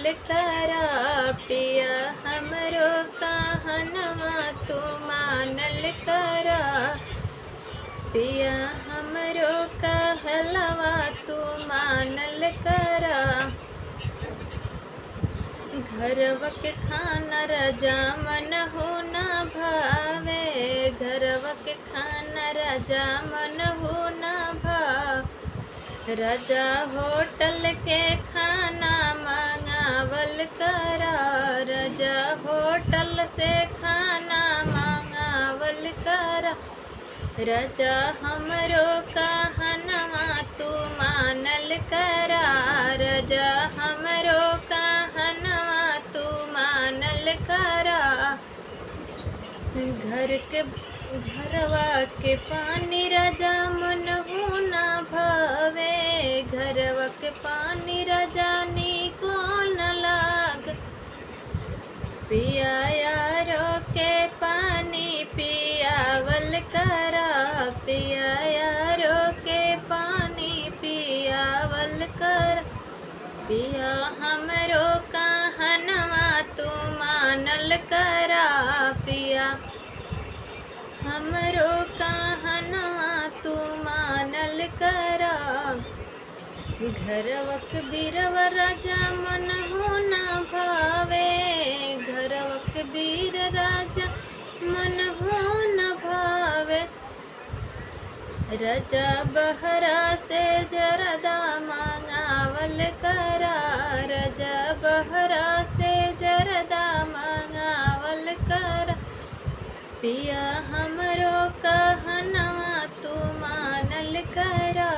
मानल करा पिया हमरो कहनवा तू मानल करा पिया हमरो कहलवा तू मानल करा घरवा के खाना राजा मन हो ना भावे घरवा के खाना राजा मन हो ना भाव राजा होटल के खाना मंगावल करा राजा होटल से खाना मंगावल करा राजा हमरो कहनवा तू मानल करा राजा हमरो कहनवा तू मानल करा घरवा के पानी राजा मन हो ना भावे घरवा के पानी राजा निको न लाग पिया यारो के पानी पियावल करा पिया यारो के पानी पियावल कर पिया हमरो कहनवा तू मानल करा पिया हमरो कहनवा तू मानल करा घरवक बीरव राजा मन हो ना भावे घरवक बीर राजा मन हो न भावे राजा बहरा से जरदा मंगावल करा राजा बहरा से जरदा मंगावल करा पिया हमरो कहनवा तू मानल करा।